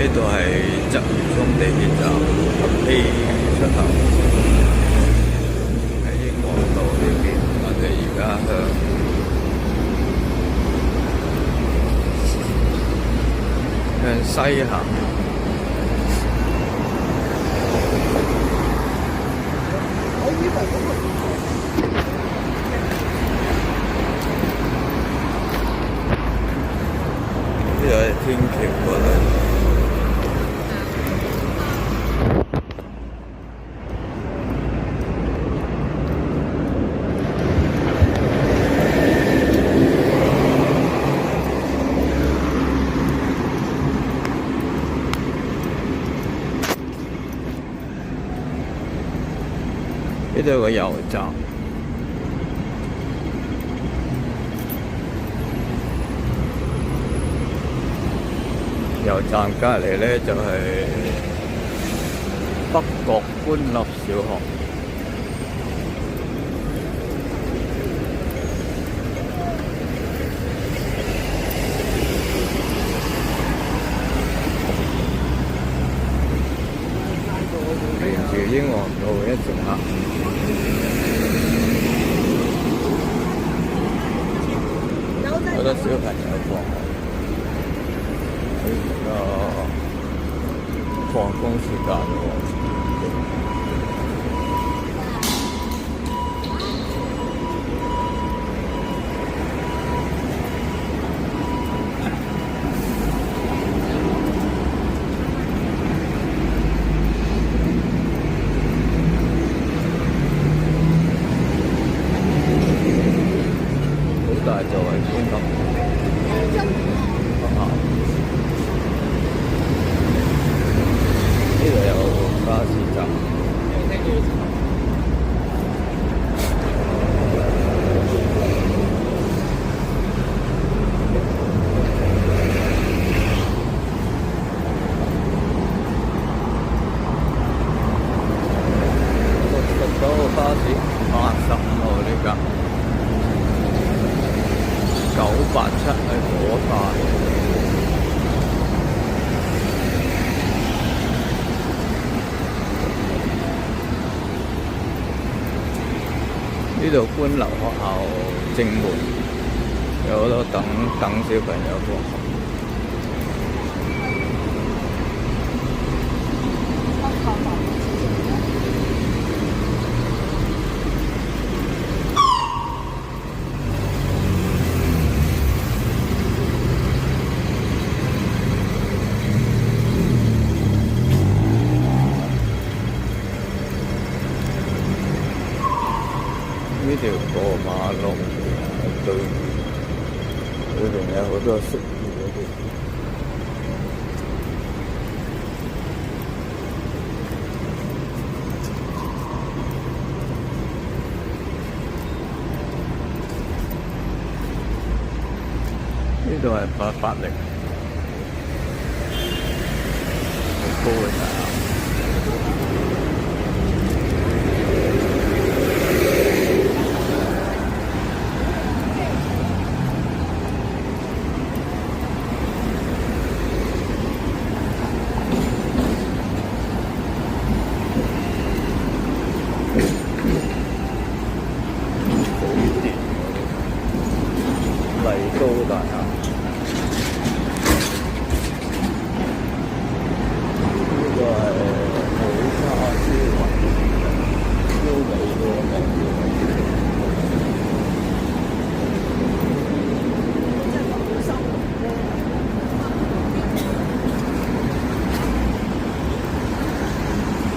呢度係鰂魚涌地鐵站合 A 出口，喺英皇道呢邊。我哋而家向西行，呢度係天橋過嚟。呢度有個油站，油站隔離咧就係北角官立小學。沿住英皇道一直行。好多小朋友放學，而家放工時間喎。好大就係觀塘學校，呢度有巴士站。69號巴士85號呢架987係火炭。呢度官立學校正門有好多等小朋友放學。呢條過馬路對裏邊有好多食魚嗰啲。呢度係880，好高嘅大廈。麗都大廈，呢個係好沙燒味嘅名。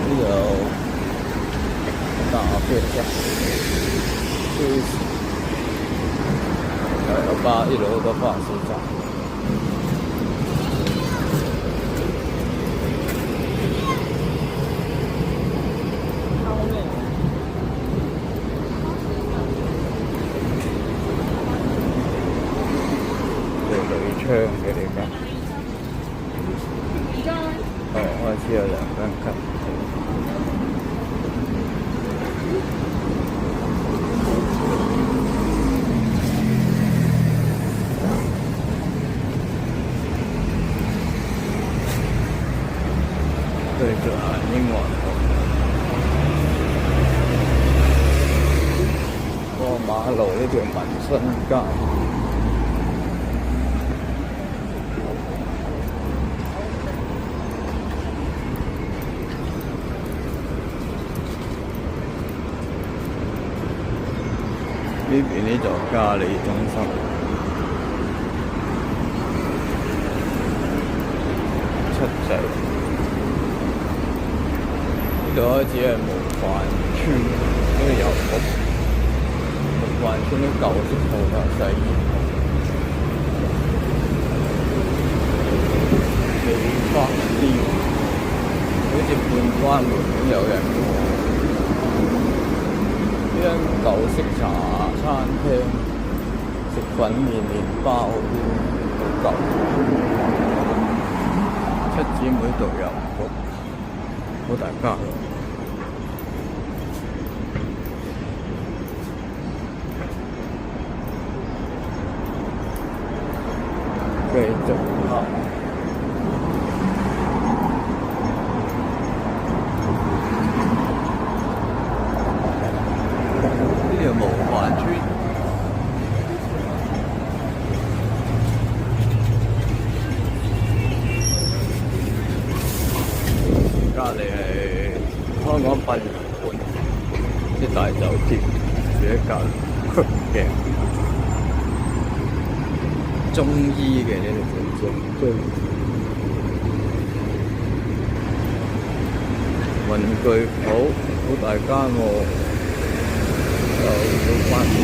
呢度有咖啡室，呢度好多巴士站。鋁窗嘅地方，開始有人分級。續行英皇道。過馬路呢條民生街，呢邊呢座嘉里中心，七仔，呢度開始係模範村，呢個郵局。模範村啲舊式鋪頭細熱，未發啲，好似半關門咁有人過。呢間舊式茶餐廳，食粉麵、麵包啲好舊。七姊妹導遊局，好大間。繼續行，呢條模範村，隔離係香港殯儀館，啲大酒店住喺隔離嘅。中醫嘅呢條景，文具鋪好大間喎，又關門。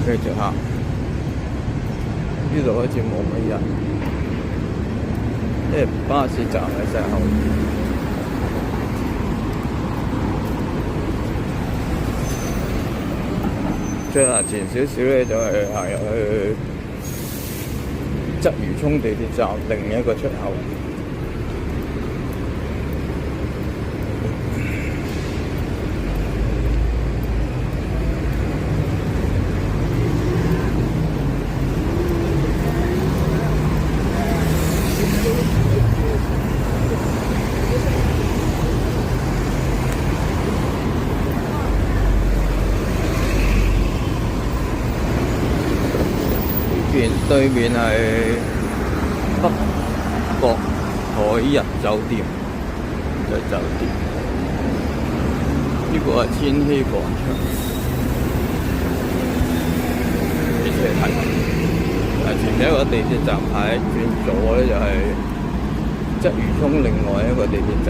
繼續行，呢度好似冇乜人，因為巴士站喺晒後面。再行前少少咧，就係行入去鰂魚涌地鐵站另一個出口。對面係北角海逸酒店嘅酒店，呢個係千禧廣場，地鐵睇。前面一個地鐵站牌，轉左咧就係鰂魚涌另外一個地鐵站。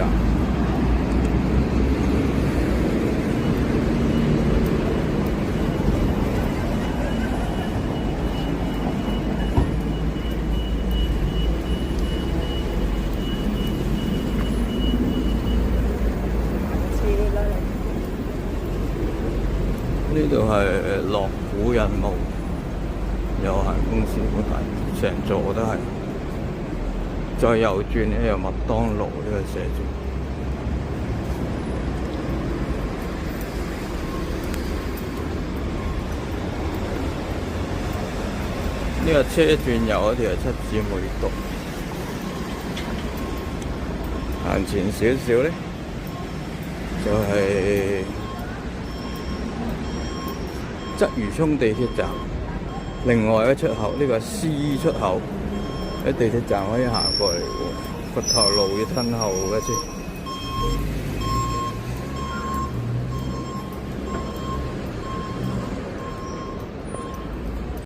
呢度係樂古印務有限公司，好大，成座都係。再右轉咧，有麥當勞呢個寫住。呢個車轉右嗰條係七姊妹道。行前少少咧，就係鰂魚涌地鐵站，另外一出口呢個係 C 出口，喺地鐵站可以行過嚟喎，個頭路要褪後嘅先。